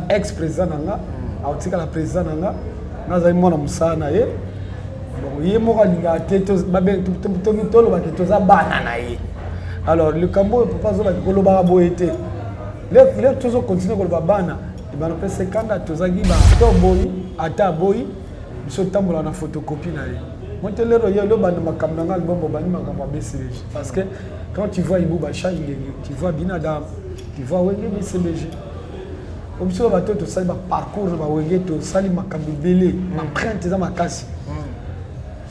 ex-président nanga autika la président nanga naza mwana musana ye bon ye moko linga teto babe tolo ba keto za bana na ye alors le cambo papa zo ba koloba boyete les tous continuer koloba bana et bana pe 50 tozaki ba to boyi ata boyi biso tambola na photocopie na ye montelero ye lo bana makambo nanga bombo bani makambo BCBG parce que quand tu vois Ibou Bacha tu vois Binadam tu vois Wenge BCBG comme si on va tout ça va parcours va Wenge tout ça li makambo belé empreinte za makasi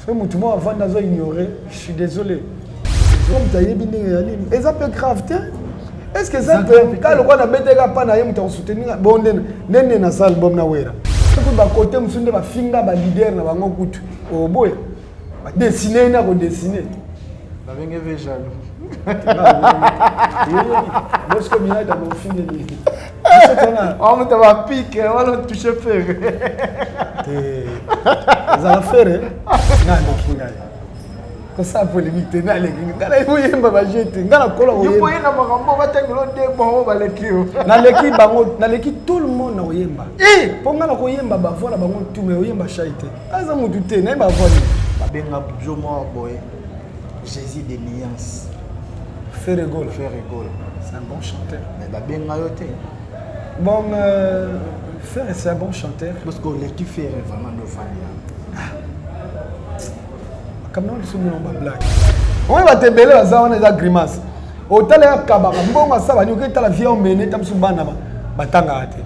ce mutumo avant d'azo ignorer je suis désolé comme taye bindé ali et ça peut grave est-ce que ça peut quand le quoi beteka pa na ye mutu soutenir bon nene na salle bom na wera tout ba côté musunde ba finga ba leader na bango kutu o boya ba dessiner na ko dessiner ba benge vejalo moi comme il a dans mon film de on me va pique on va toucher faire ça va faire na kinga ko ça polémique na le kinga ngala yemba ba jete ngala kola o yemba na makambo ba tengelo de bon ba lekio na leki tout le monde na oyemba po ngala ko yemba ba vola bango tume oyemba chaite aza mutu te na ba vola ba benga jomo boy Jésus des nuances faire rigole c'est un bon chanteur mais ba benga yote bon faire c'est un bon chanteur parce que l'équipe fait vraiment nos fans comme nous sommes en blague on va te belé baza on est grimace hôtel ya kabaka mbonga sa ba nyuka tala vie on mene tamsu bana batanga ate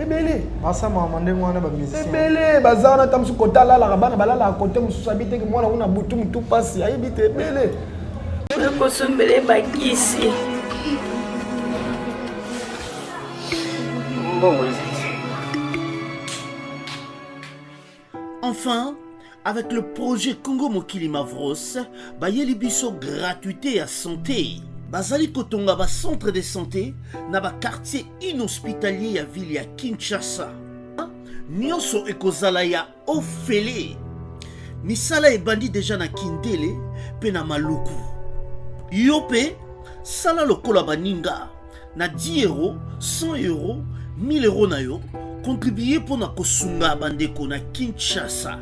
ebele basa mama ndenge wana ba musicien ebele baza on tamsu kotala la bana balala côté mususu habite ke mwana una butu mutu pasi ayibite ebele ko sombele bakisi Enfin, avec le projet Congo Mokili Mavros, bayeli biso gratuité à santé. Bazali kotonga ba centre de santé na ba quartier inhospitalier ya ville ya Kinshasa. Nyonso ekozala ya ofele. Misala ebandi déjà na Kindele pe na Maluku. Yope sala lokola baninga na 10 euros, 100 euros, 1000 euros na yo, contribuer pour na kosunga bandeko na Kinshasa.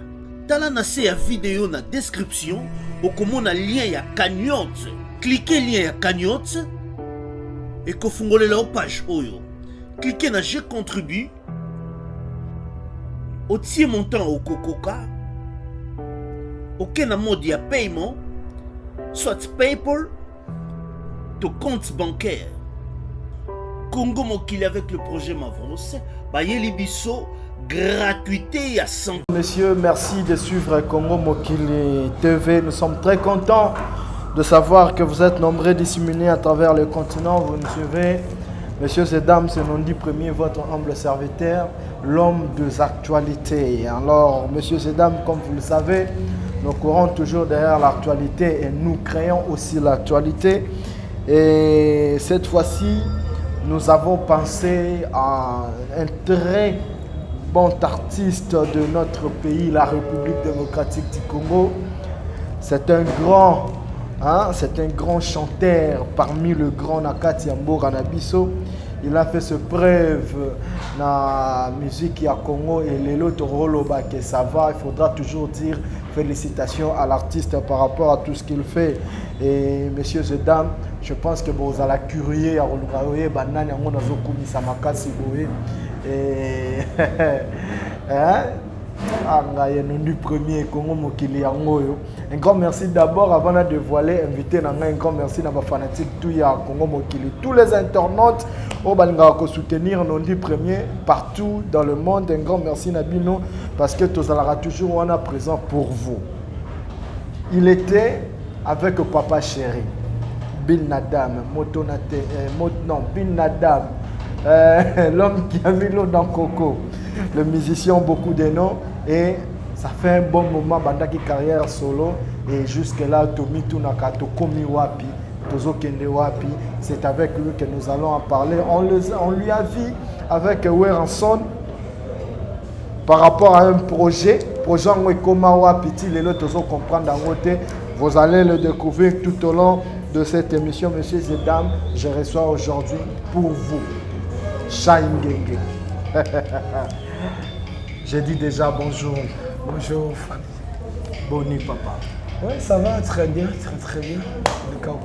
Tala na se ya vidéo na description, okomona lien ya cagnotte. Cliquez lien ya cagnotte et kofungole la page oyo. Cliquez na je contribue. Otie montant au kokoka. Ok na mode ya paiement, soit PayPal, to compte bancaire. Congo Mokili avec le projet Mavros, bayeli biso gratuité à 100. Messieurs, merci de suivre Congo Mokili TV. Nous sommes très contents de savoir que vous êtes nombreux disséminés à travers le continent. Vous nous suivez. Messieurs et dames, c'est Nondi Premier, votre humble serviteur, l'homme des actualités. Alors, messieurs et dames, comme vous le savez, nous courons toujours derrière l'actualité et nous créons aussi l'actualité. Et cette fois-ci, nous avons pensé à un très bon artiste de notre pays, la République démocratique du Congo. C'est un grand chanteur parmi le grand Nakati Mboka Nabiso. Il a fait ses preuves dans la musique à Congo et les autres roloba que ça va. Il faudra toujours dire félicitations à l'artiste par rapport à tout ce qu'il fait. Et messieurs et dames, je pense que vous allez curieux à regarder banane à mon azokumi samakasi boé et du premier Congo Mokili yangoyo. Un grand merci d'abord avant de dévoiler invité un grand merci à ma fanatique tout ya Congo Mokili, tous les internautes au balinga ko soutenir Nondi Premier partout dans le monde. Un grand merci Nabino parce que tous allera toujours on a présent pour vous. Il était avec papa chéri Bin Nadam Bin Nadam l'homme qui a mis l'eau dans Coco. Le musicien beaucoup de noms et ça fait un bon moment bandaki carrière solo et jusque là Tomi Tunaka Tokomi Wapi Tozo Kende Wapi, c'est avec lui que nous allons en parler. On lui a vu avec Weranson par rapport à un projet Ngwekoma Wapi les Tozo comprendre en côté. Vous allez le découvrir tout au long de cette émission, messieurs et dames. Je reçois aujourd'hui pour vous Chaingenge. J'ai dit déjà bonjour. Bonjour, famille. Bonne nuit, papa. Oui, ça va très bien, très bien. Le cas au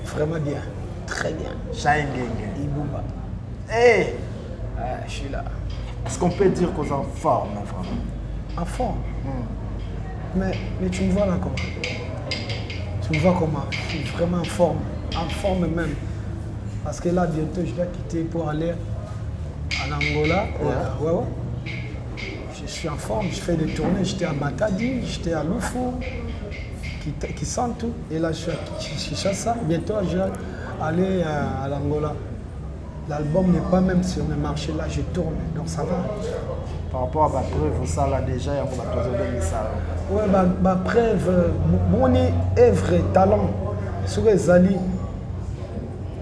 vraiment bien, très bien. Chaingenge. Ibumba. Hey! Je suis là. Est-ce qu'on peut dire qu'on est en forme, vraiment? En forme. Mais tu me vois là comment? Tu me vois comment? Je suis vraiment en forme même. Parce que là, bientôt, je dois quitter pour aller en Angola. Ouais. Je suis en forme, je fais des tournées. J'étais à Matadi, j'étais à Loufou, qui sent tout. Et là, je suis ça. Bientôt, je vais aller à l'Angola. L'album n'est pas même sur le marché. Là, je tourne, donc ça va. Par rapport à ma preuve, ça là déjà, il y a beaucoup de ça. Oui, ma preuve, mon œuvre, talent, sur les alliés.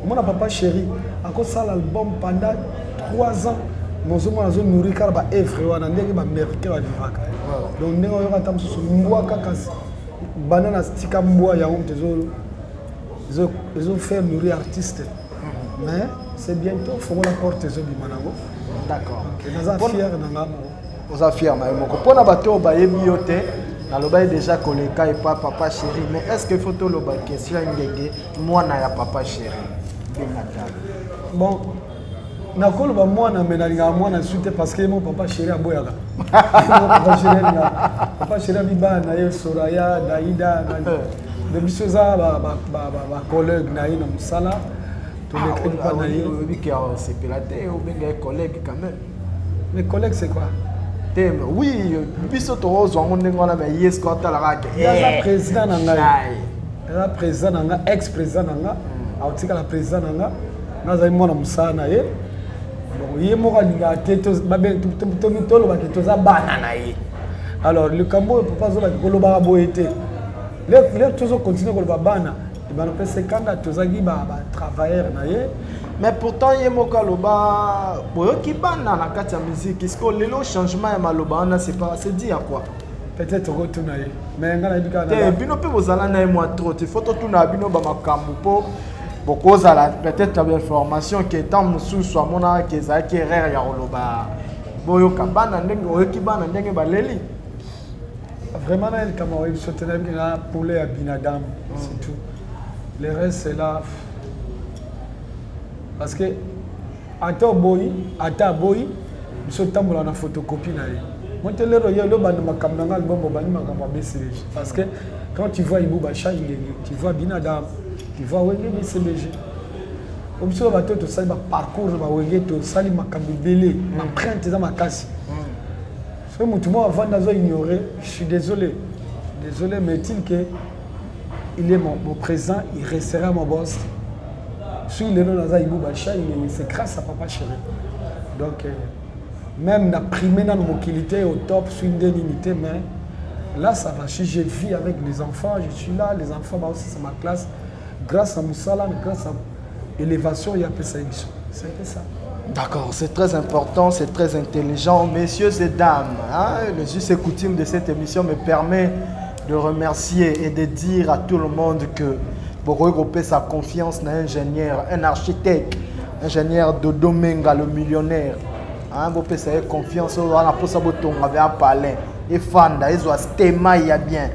Mon papa chéri, à cause ça l'album pendant 3 ans, nous avons nourri car ma œuvre, on a dit que ma mérité va vivre. Donc nous avons tam sur moi kakas, banana stika moi ya ils ont fait nourrir artiste. Mais c'est bientôt, faut la porte les bimanango. D'accord. Nous sommes fiers de nous. Vous êtes fiers, mais pour la bateau, bah bioté. Naloba est déjà collé et pas papa chéri. Mais est-ce que faut tout le bac question ngenge moi na papa chéri. Bon, nakolo ba moi na menalinga moi na suite parce que mon papa chéri a boyaka. Papa chéri biba na yo Soraya, Daïda, de bisoza ba collègue na ina musala. Tous les crédits pas na yo. Oui, c'est pilaté ou bien collègue quand même. Mes collègues c'est quoi? Oui, biso to ozwango ndengona mais yes ko talaka. Il y a président nanga. Il y a président nanga, ex-président nanga. Autika la président nanga. Nazali mwana musana ye. Bon, ye moko linga teto babe tolo ba ketoza bana na ye. Alors le Cambo papa zo ba koloba boyete. Les toujours continuer koloba bana. Et ben on peut se kanda tozagi ba travailleur na ye. Mais pourtant, il y a un maloba, qui ban dans la carte de musique. Est-ce que le changement est maloba, c'est dit à quoi? Peut-être retourner. Mais on a dit que bino pe bozala na moi trop. Il faut tout na bino ba makambu po. Beaucoup zala peut-être la information qui est en sous soit mona qui za qui erreur ya roloba. Boyo kabana ndenge oyoki bana ndenge baleli. Vraiment là il Cameroun il soutenait bien pour les Abinadam, c'est tout. Le reste c'est là. Parce que ata boy, nous sommes dans la photocopie. Moi, je parce que quand tu vois Ibou Bacha, tu vois Binadam, tu vois Wenge BCBG. Comme si on va tout ça, parcours, Wenge, ça, il m'a cambié, m'empreinte dans ma casse. Ce que moi, avant d'ignorer, je suis désolé. Désolé, mais il est mon présent, il restera mon boss. Sur les noms c'est grâce à papa chéri. Donc, même la primée dans nos qualités au top, sur une dignité, mais là, ça va. Si je vis avec les enfants, je suis là, les enfants aussi, c'est ma classe. Grâce à Moussala, grâce à l'élévation, il y a peu ça. C'est un peu ça. D'accord, c'est très important, c'est très intelligent. Messieurs et dames, le juste et coutume de cette émission me permet de remercier et de dire à tout le monde que pour regrouper sa confiance dans un ingénieur, un architecte, ingénieur Dodo Menga, le millionnaire. Vous pouvez confiance dans la possibilité avec un palais. Et Fanda, ils ont Stema, il y a bien.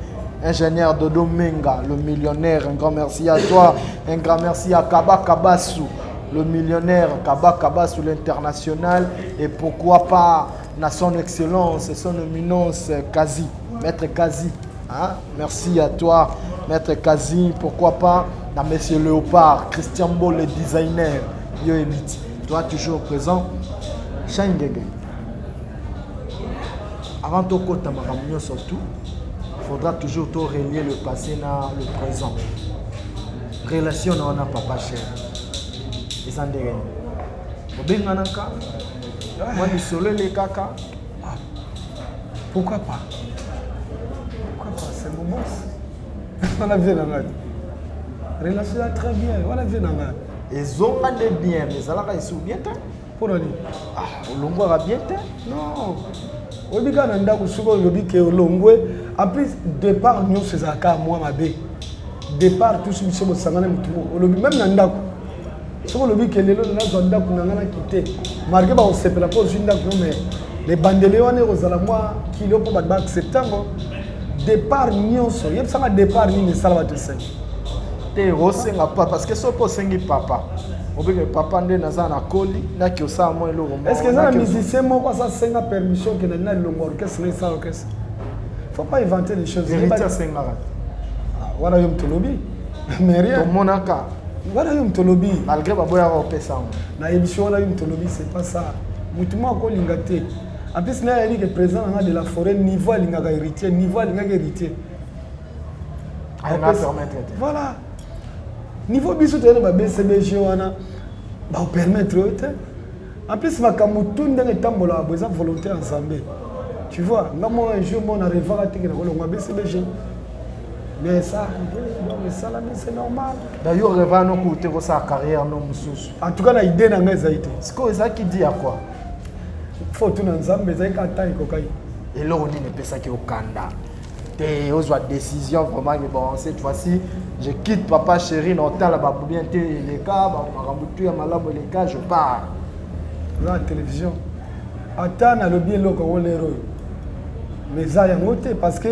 Ingénieur Dodo Menga, le millionnaire. Un grand merci à toi. Un grand merci à Kaba Kabasu, le millionnaire. Kaba Kabasu, l'international. Et pourquoi pas à son excellence, son éminence, Kazi, Maître Kazi. Merci à toi. Maître Kazi, pourquoi pas dans Monsieur Léopard, Christian Bo, le designer, Yo Elite. Toi, toujours présent. Chaingenge. Avant de côté surtout, il faudra toujours relier le passé à le présent. Relation on a papa cher. Et ça ndenge. Obenganaka. Moi ni solo les kaka. Pourquoi pas? Pourquoi pas? C'est mon boss. On a vu dans la relation est très bien. On a vu dans la. Ils ont des bien, mais ça là ils sont bien. Pour nous. Olongo va bien. Non. Obiga nanda kusuko lobi ke olongwe. En plus départ nous c'est ça car moi ma bé. Départ tous nous sommes sangana mutumo. Olobi même nanda ku. soki olobi ke lelo nazwa ndako na nga na kite marke bakosepela mpo ozwi ndako no mais les bandele wana ekozala mwa kilo mpo bato baaccepte yango départ nyonso yebisanga départ nini esala bato esengi te osenga pa parce que soki osengi papa obike papa nde naza na koli naki osala mwa eloko est-ce que eza na musicien moko asasenga permission ke nali na lilongo orchestre na esala orchestre faut pas inventer les choses vérité asengaka wana yo mtolobi mais rien tomonaka wana yo mtolobi malgré baboyaka opesa yango na émission wana yo mtolobi c'est pas ça mutu moko akolinga te en plus na yali ke président nanga de la forêt niveau alingaka héritier niveau alingaka héritier voilà niveau biso toyena ba BCBG wana ba permettre te en plus makambo tout ndenge tambola bo eza volonté ensemble tu vois ngamo un jour mon arrivera te ke na kolonga BCBG mais ça c'est normal d'ailleurs rêva no côté ko sa carrière no mususu en tout cas la idée na nga zaite c'est quoi ça qui dit à quoi faut tout nzambe zaika taille kokai et là on dit ne pesa ki okanda te ozwa décision vraiment mais bon cette fois-ci je quitte papa chéri na hôtel ba bien te les cas ba makambutu ya malabo les cas je pars la télévision atana le bien loko wolero mais ça ya ngote parce que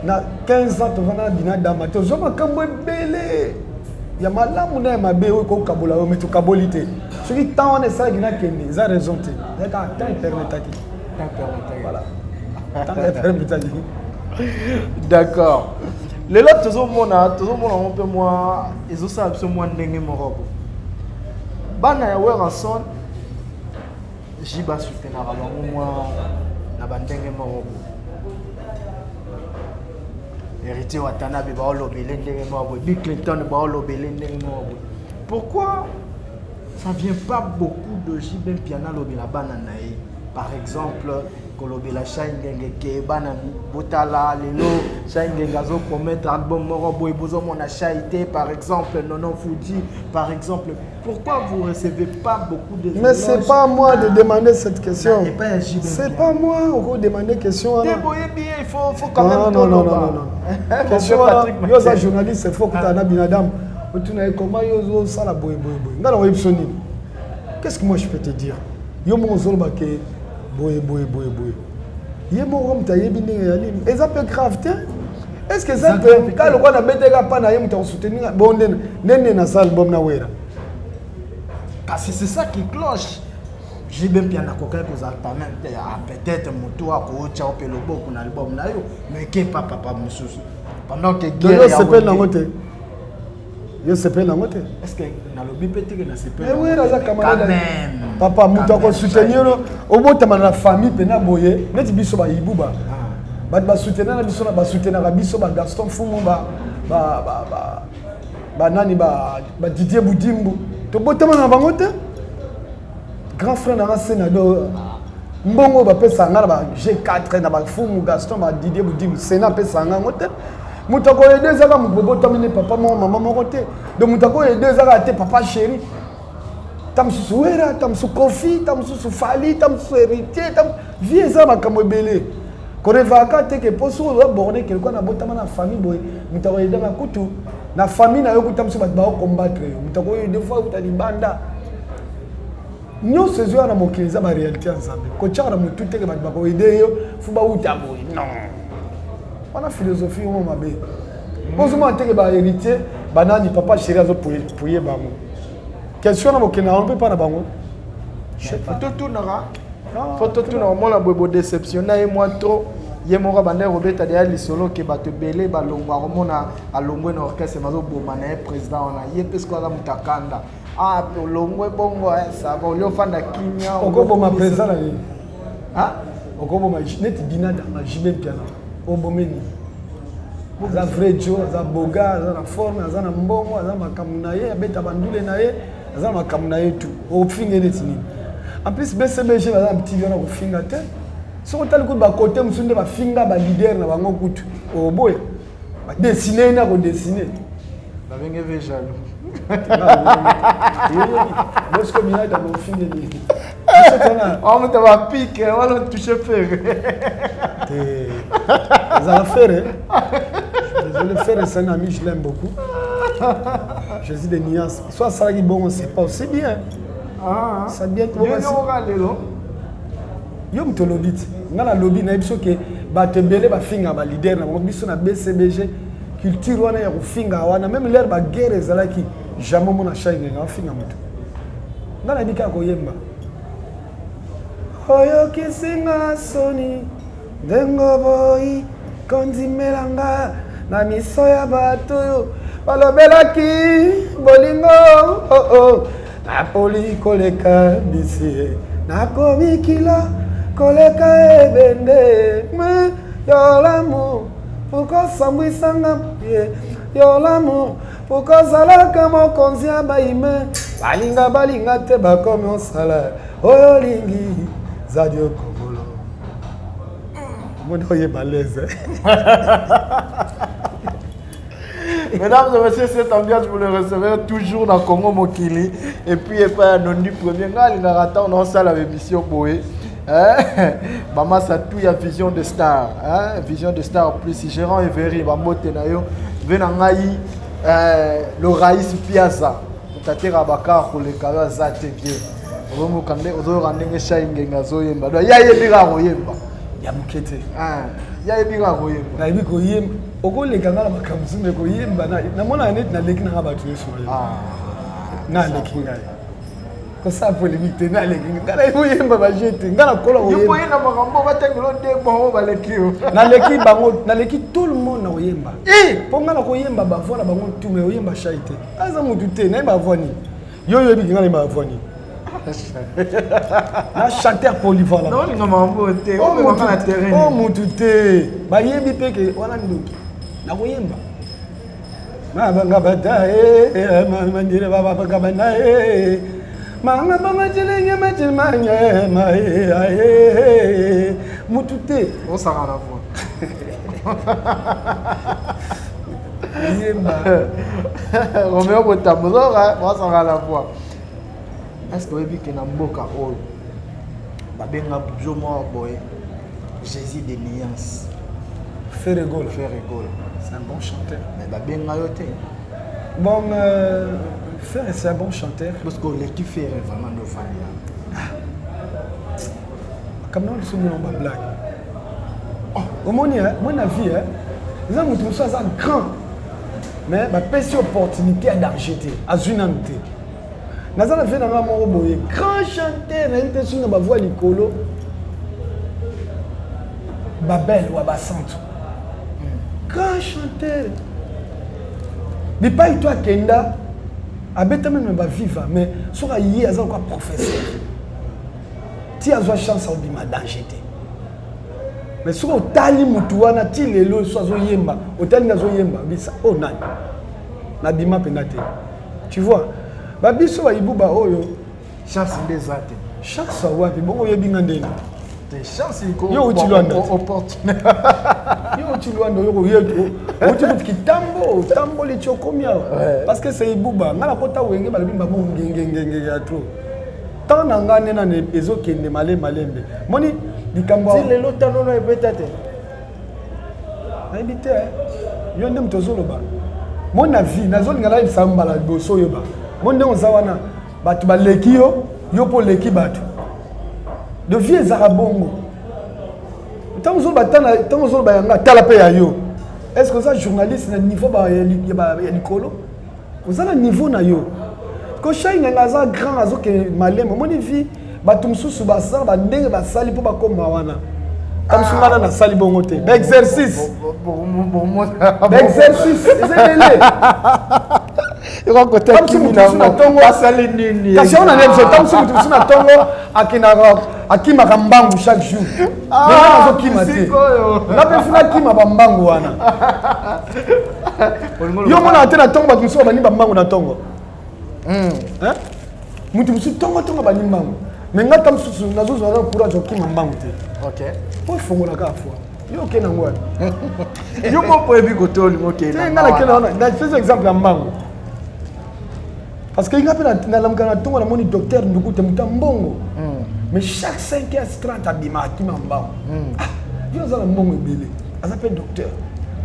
na 15 ans tovana bina dama to zo makambo ebele ya malamu na mabe ko kabola o metu kabolite soki tant on esa gina kende za raison te ya ka tant permetaki voilà tant permetaki d'accord les autres tozomona on peut moi ezo sa biso moi ndenge moko bana ya Weranson jiba soutenir bango moi na bandenge moko héritier Watanabe baolobele ndenge moko Bill Clinton baolobele ndenge moko pourquoi ça vient pas beaucoup de Jibem piano lobela bana nae par exemple kolobela Shaingenge ke bana botala lelo Shaingenge azo promettre album moko boy bozo mona Shaité par exemple Nono Fuji par exemple pourquoi vous recevez pas beaucoup de mais c'est pas à moi de demander cette question c'est pas moi on demander question bien il faut quand même non question yo za journaliste il faut que tu as binadam tu n'as comment yo ça la boy ngala websoni qu'est-ce que moi je peux te dire yo mo zolba ke boy yemo comme ta yebi ndenge yali eza peu grave te est-ce que ça peut quand le quoi beteka pa na yemo ta soutenir bon nene na salle album na wera parce que c'est ça qui cloche j'ai bien piano koka ko za pas même peut-être moto ko cha opelo beaucoup na album na yo mais ke papa mususu pendant que guerre ya s'appelle nangote yo s'appelle nangote est-ce que na lobi peut-être que na s'appelle mais wera za quand même papa muto ko soutenir obotama na famille pena boye neti biso ba ibuba ba soutenir na biso na ba soutenir na biso ba Gaston Fumu ba nani ba Didier Boudimbo to botama na bango te grand frère na sénateur mbongo ba pesa ngala ba G4 na ba Fumu Gaston ba Didier Boudimbo sénat pesa ngala te muto ko aider zaka mu botama ni papa maman moko te donc muto ko aider zaka te papa chéri tamsu wera tamsu kofi tamsu fali tamsu héritier tam vie ça makambo ebele ko revaka te ke poso wa borné quelqu'un na botama na famille boy mutako yeda na kutu na famille na yo kutamsu ba combattre yo mutako yo des fois utali banda nyo sezo na mokiliza ba réalité ensemble ko tchara mutu te ke ba ko aider yo fu ba utabo non on a philosophie mo mabe poso mo te ke ba héritier banani papa chéri azo pouyer ba mo question na bokena on peut pas na bango photo tout na mona bobo déception na et moi trop ye moko bande Robert de ali solo ke bato belé balongo mona alongwe na orchestre mazo boma na président na ye parce que ala mutakanda longwe bongo ça va le fanda kinya okobo ma président na okobo ma net binada ma jibe piano obomeni za vrai Joe za boga za na forme za na mbongo za makamuna ye abeta bandule na ye za makamuna yetu ofinga neti nini en plus BCBG va un petit viona kofinga te so tali ko ba côté musunde ba finga ba leader na bango kutu o boya ba dessiner na ko dessiner ba benge vejalo parce que mina da ko finga ni on te va piquer on va toucher faire ça va faire désolé faire c'est un ami je l'aime beaucoup Jésus de nuances. Soit ça qui bon, c'est pas aussi bien. C'est bien que yo mto lobit. Ngala lobby na biso ke ba tebele ba finga ba leader na biso na BCBG culture wana ya kufinga wana même l'air ba guerre ezalaki jamais mona shine na finga mutu. Ngala bika ko yemba. Oyo kisinga soni dengo boy kondimelanga na miso ya bato balobelaki bolingo napoli koleka bisi nakomi kila koleka ebende me yo l'amour pourquoi sambwisanga yo l'amour pourquoi zalaka mokonzi ya baime balinga te bakomi osala oyo lingi zadio kongolo mono ye malaise. Mesdames et messieurs, cette ambiance, vous le recevrez toujours dans Congo Mokili. Et puis, il n'y a pas un non-du premier. On a ça la émission Boé. Maman, ça tout, il y a Vision de Star. Vision de Star plus. Gérant Everi, Bambo Tenayo. Venangaï, le Raïs Piazza. Tate Rabaka, pour les carrières Zate bien. Vous rendez les Shaingenga Zoyemba. Il y a des Royemba. Ya mukete. Il y a des Royemba. Na ibi ko yem oko le kangala makamzu ne ko yemba na mona net na leki na ba tu so. Na leki ngai. Ko sa polémique te na leki ngala ibo yemba ba jete ngala kola ko yemba. Yo yena makambo ba tengelo de bon ba leki. Na leki bango na leki tout le monde na yemba. Po ngala ko yemba ba vola bango tout me yemba shaite. Aza mutu te na ba voni. Yo bi ngala ba voni. Na chanteur polyvalent. Non, il m'a emboté. Oh, mon terrain. Oh, mon touté. Ba yembi peke wana ndoki. Na koyemba. Ma banga bata ma mandire baba banga bana manga banga jelenge machimanya ma mutute. On s'en rend la voix. Yemba. Roméo Botamozora, on s'en rend la voix. Est-ce que vous avez vu que Namboka Oyo Babenga Jomo Boy Jésus de Nuance Fait rigole. C'est un bon chanteur. Mais Babenga Yote. Bon, c'est un bon chanteur. Parce que l'équipe fait vraiment nos fans. Comme nous sommes en blague. Au moins, mon avis, nous avons tout ça grand. Mais ma petite opportunité d'argenter, à Zunante. Nazana fait dans la boye grand chanteur na inte sur na voix likolo Babel ou Abasanto grand chanteur mais pas toi Kenda abeta même ba viva mais sera yi aza quoi professeur ti azwa chance au bima danger te mais sera otali mutu wana ti lelo so azo yemba otali nazo yemba bisa oh nani na bima penate tu vois babiso ba ibuba oyo chance des athées chance wapi bongo yebinga ndeni te chance iko yo utilwanda opportunité yo utilwanda yo yeto uti kitambo tambo le chokomia parce que c'est ibuba ngala kota wenge balobi mbamo ngenge ya trop tant nangane na ezokende malembe moni likambo ti lelo tanono epetate na ebite yo ndem tozoloba mon avis nazolinga live sambala boso yoba monde oza wana bato baleki yo po leki bato de vie ezaka bongo ntango ozoloba yanga tala mpe ya yo est ce que oza journaliste na niveau ya likolo oza na niveau na yo ko shainanga aza grand azoke malembe omoni vi bato mosusu basala bandenge basali mpo bakoma wana kamsungana nasali bongo te baexercice ezebele iko côté kimi na tongo asali nini kasi on a les temps sur tout na tongo akima kambangu chaque jour mais on kima te na pe fina kima bambangu wana yo mona te na tongo ba kiso bani bambangu na tongo mutu musu tongo bani mbangu mais ngata musu nazo zo courage okima mbangu te OK po fongola ka fois yo kena ngwa yo mo po ebi ko toli mo kena ngala kena na fais exemple ya mbangu. Parce qu'il y a un tongo na moni docteur nduku te mbongo. Mais chaque 5h30 abima ki mamba. Yo za na mbongo ebele. Azape docteur.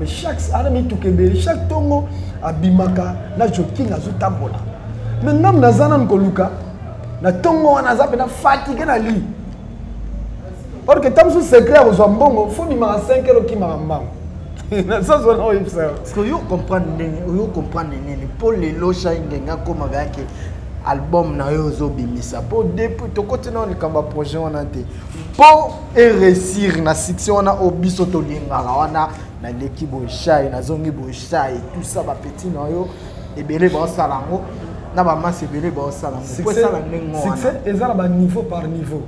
mais chaque tongo abimaka na joking azotambola mais ngam nazana nkoluka na tongo wana zape na fatigué na li or que tam sous secret aux mbongo faut mi ma 5 heures qui m'a mbang ça zone o ipsa parce que yo comprendre nini pour les locha ngenga comme avec album na yo zo bimisa pour depuis to côté na likamba projet wana te pour réussir na section wana obiso to lingala wana na l'équipe boshai na zongi boshai tout ça ba petit na yo ebele ba salango na ba masse ebele ba salango pour ça la ndengo wana succès ezala ba niveau par niveau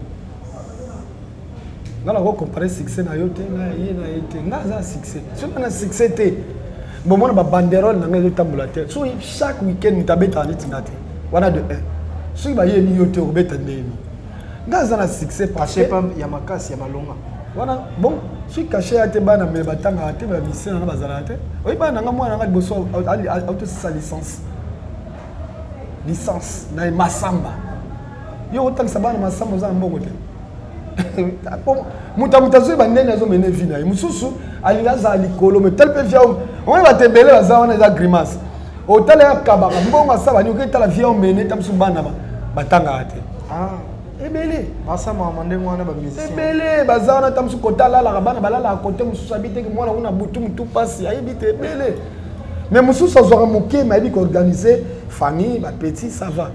ngala ko comparer succès na yo te na yete ngaza succès so na succès te bon mona ba banderole na ngazo tambola te so chaque week-end mutabeta ni tinate wana de 1 so ba yeni yo te obeta ndeni ngaza na succès parce que ya makasi ya malonga wana bon si caché ate bana me batanga ate ba mission na bazala te oyi bana nga mwana nga liboso auto sa licence na masamba yo otangisa bana masamba za mbongo te mutazo bandene azo mene vina mususu alingaza likolo me tel pe via on va tembele baza wana za grimace otale kabaka mbongo asaba ni oketala via mene tamsu bana batanga ate ebele basama mandengo wana ba musicien ebele baza wana tamsu kotala la bana balala côté mususu abite ki mwana una butu mutu pasi ayibite ebele mais mususu azora moke ma bi ko organiser famille ba petit ça va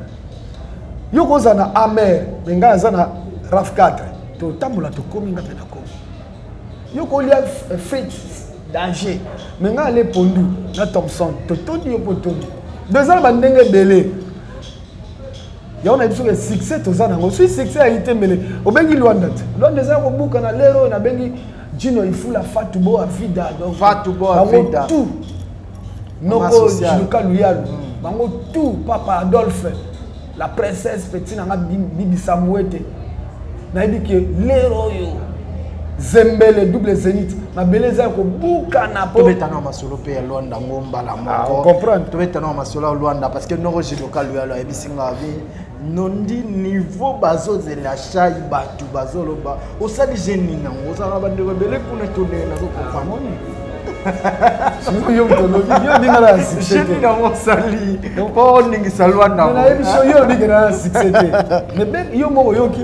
yo koza na amer benga za na raf 4 to tambola to komi nga pena komi yo ko lia fait danger menga ale pondu na Thompson to tondi yo potondi bezala ba ndenge belé ya on a dit que succès to za nango si succès a été mêlé obengi Luanda za ko buka na lero na bengi Jino ifula Fatubo Avida donc Fatubo Avida tout noko Juka Luyalo bango tout papa Adolphe la princesse petit na Bibi Samouete na dit que lero yo Zembele double zénith na beleza ko buka na po betana masolo pe ya Luanda ngomba la moko comprendre to betana masolo Luanda parce que noko Juka Luyalo ebisinga vi nondi niveau bazo zela chai batu bazolo ba osali jeni nango osala bandeko bele kuna tonela ko famoni sinon yo tono yo ninga la succès jeni na mosali ko ningi salwa na na ebiso yo ninga na succès mais ben yo mo yoki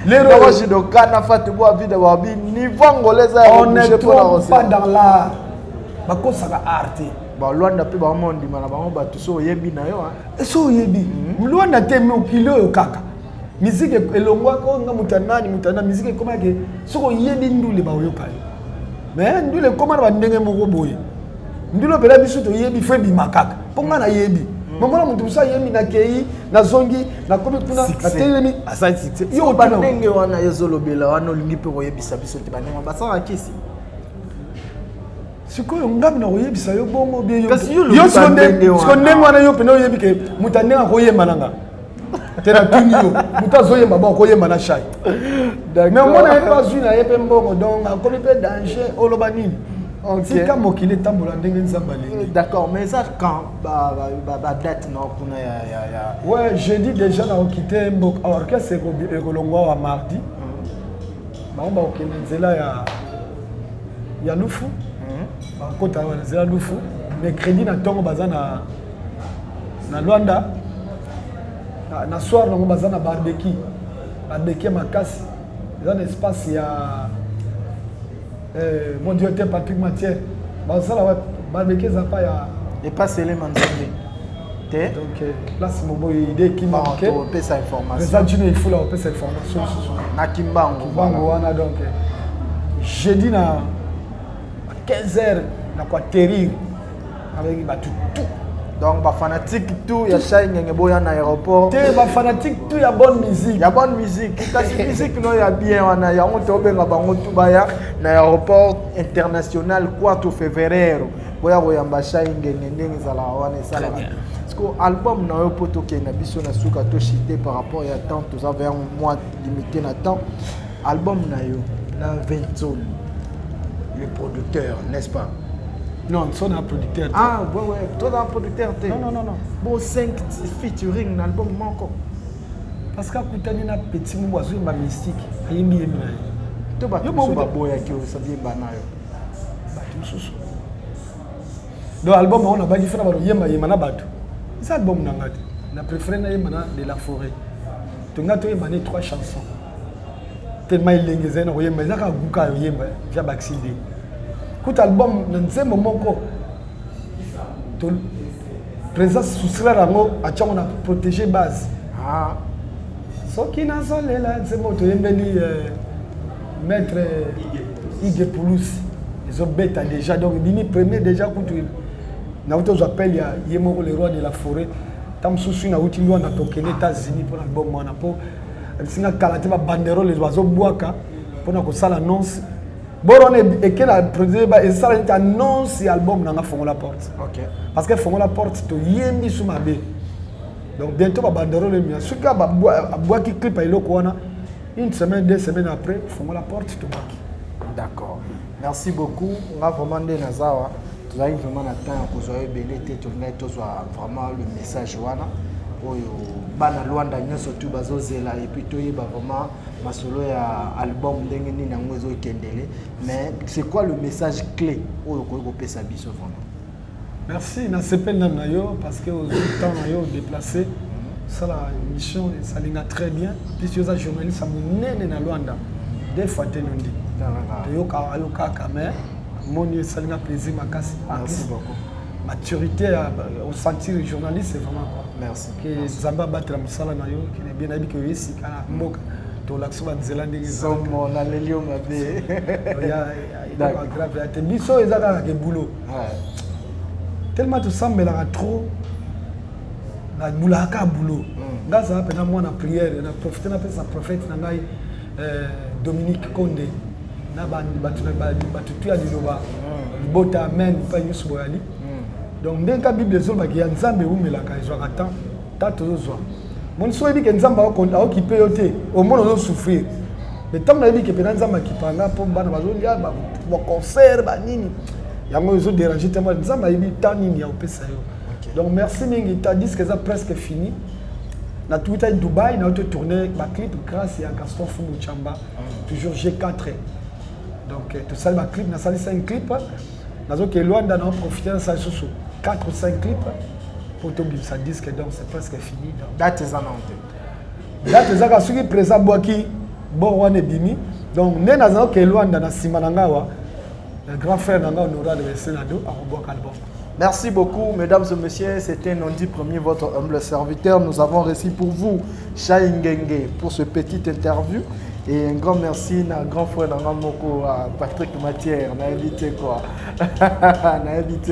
lero roji do kana Fatubo Avida wa bi niveau ngoleza ya bouger pour la rose pas dans l'art bakosaka arte ba Luanda pe ba mondi mana ba ba so yebi na yo so yebi Luanda te me okilo yo kaka musique elongwa ko nga mutana musique koma ke soko yebi ndule ba yoka mais ndule koma na ndenge moko boye ndule pela biso to yebi fe bi makaka ponga na yebi mama mutu sa yebi na kei na zongi na komi kuna na telemi aside succès yo ba ndenge wana yezolobela wana olingi pe ko yebisa biso te ba ndenge ba sa kisi sikoyo ngabi na koyebisa yo bongo bien yo siko wana yo pena oyebi ke mutandenga koyemba nanga tena tuni yo mutazoyemba ba koyemba na shai mais mona pas une na yepe mbongo donc akomi pe danger oloba nini c'est comme mokili tambola ndenge nzamba lingi d'accord mais ça quand ba date na kuna ya ouais jeudi déjà na okité mbok orchestre ekolongwa wa mardi ba okende nzela ya lufu kota wana zela lufu mercredi na tongo baza na Luanda na soir nango baza na barbecue makasi dans l'espace ya mon Dieu était Patrick Mathieu baza la barbecue za pa ya et pas Sele Manzambe te donc place mobo idée qui manque pe sa information ça Jino il faut la pe sa information na Kimbango wana donc jeudi na 15h na quoi terrir avec ba tout donc ba fanatique tout ya shai ngenge boya na aéroport te ba fanatique tout ya bonne musique kasi musique no ya bien wana ya on benga bango tout baya na aéroport international 4 février boya koyamba shai ngenge ndenge zala wana sala parce que album na yo poto ke na biso na suka to chité par rapport ya temps tous avait un mois limité na temps album na yo la 20 zone le producteur n'est-ce pas? Non, son un producteur. Ah, ouais, toi un producteur. Non. Bon, 5 featuring dans l'album encore. Parce qu'à Koutani na petit moiseau ma mystique. Ayemi yemi. Toi ba boya ki o sabi ba na yo. Ba tout sous. Donc album on a pas différent ba yema yema na bato. C'est album nanga te. Na préféré na yema na de la forêt. Tonga to yema 3 chansons. Tellement il lengeze na yema zaka guka yema via Baxide. Écoute album na nzembo moko. To présence soustraire rango a tchon na protéger base. Ah. Soki na solela nzembo to yembeli maître Ige Poulos. Ils ont bêté déjà donc bimi premier déjà contre na auto j'appelle ya yemo le roi de la forêt. Tam susu na uti ndo na tokene États-Unis pour l'album mwana po singa kalate ba banderole les oiseaux boaka pour na ko sala annonce borone ekela produire ba et sala une annonce album na fongo la porte. OK. Parce que fongo la porte to yembi sous ma bé. Donc bientôt ba banderole mi suka ba boaki clip a iloko wana une semaine 2 semaines après fongo la porte to baki. D'accord. Merci beaucoup. On va vraiment demander Nazawa. Tu as vraiment le temps pour jouer belé tu as vraiment le message wana. Oyo bana Luanda surtout bazozela et puis toi vraiment masolo ya album ndenge ni nango ezo kendele. Mais c'est quoi le message clé oyo ko pesa biso vraiment? Merci na sepel na yo parce que au temps na yo déplacé ça la mission ça linga très bien. Puis tu es journaliste à munene na Luanda. Des fois tu nous dis yoka mais mon salinga plaisir makasi. Merci beaucoup. Maturité au sentir journaliste c'est vraiment quoi. Merci. Que Zamba battre la musala na yo qui est bien habitué que ici kana mboka to l'action ba nzela ndenge somo na lelio mabe. Ya grave ya te biso ezaka ke boulot. Tellement tu sembles là trop na boulaka boulot. Ngaza pena moi na prière na profiter na pesa prophète na ngai Dominique Condé na batu tu ya liloba bota amen pa Yusuf Boyali donc ndenge ka bible zo ba ki nzambe umelaka ezwaka tant tozozwa mon so ebi ke nzambe occupé yo te au monde ozo souffrir mais tant na ebi ke pena nzambe akipanga po bana bazolia ba concert ba nini yango ezo déranger tellement nzambe ebi tant nini ya opesa yo donc merci mingi ta disque ça presque fini. Na Twitter à Dubaï, on a tourné ma clip grâce à Gaston Fumu Chamba, toujours G4. Donc tout ça, ma clip, on a sali 5 clips. Nous avons profité de ça sur 4 ou 5 clips pour tout ça disque, donc c'est presque fini. Date est annoncée. Date est annoncée, présent Boaki, Borwane Bimi. Donc nous avons que Luanda na Simanangawa, le grand frère Nanga Honora de Senado, à Roboak album. Merci beaucoup, mesdames et messieurs. C'était Nondi Premier, votre humble serviteur. Nous avons reçu pour vous Chai Ngenge pour ce petit interview. Et un grand merci à grand frère Nangamoko, à Patrick Matière. On a invité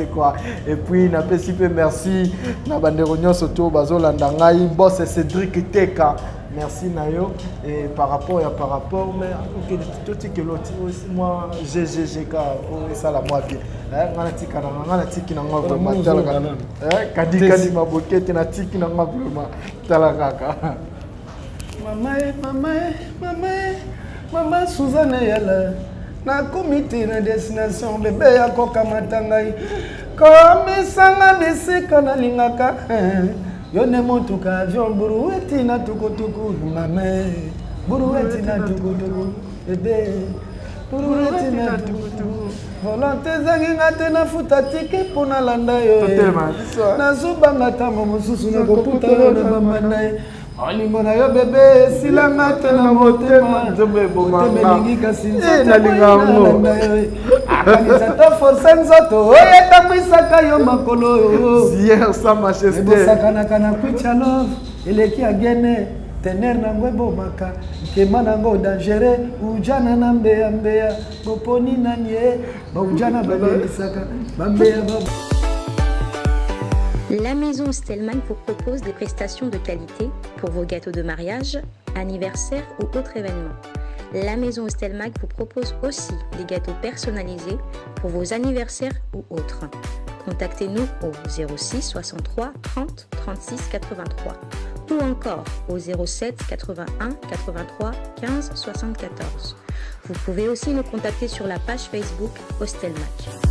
quoi. Et puis, on a fait merci à Banderognon Soto, Bazola Ndangaï, Boss Cédric Teka. Merci Nayo. Et par rapport, mais tout ce que l'autre, moi, GGGK, ça la moi bien. Kadi mabokete na tiki na vraiment talakaka. Mama Suzanne yala na comité na destination bébé ya koka matangai comme sanga beseka na lingaka yo ne motuka avion burueti na tukutuku mama burueti na tukutuku bébé burueti na tukutuku volonté zanginga te na futa tike pona landa yo na zubanga tamo mususu na koputa yo na bamanae olingo na yo bébé silanga te na motema nzombe bolingi kasi na lingango akanisa ta force nzoto oyetambwisaka yo makolo yo hier sa majesté bosakanaka na kwicha love eleki agene tener nango ebomaka nkema nango dangere ujana na mbeya boponi nani ye baujana babelisaka bambeya La maison Stelman vous propose des prestations de qualité pour vos gâteaux de mariage, anniversaire ou autres événements. La maison Stelmag vous propose aussi des gâteaux personnalisés pour vos anniversaires ou autres. Contactez-nous au 06 63 30 36 83 ou encore au 07 81 83 15 74. Vous pouvez aussi nous contacter sur la page Facebook Hostelmac.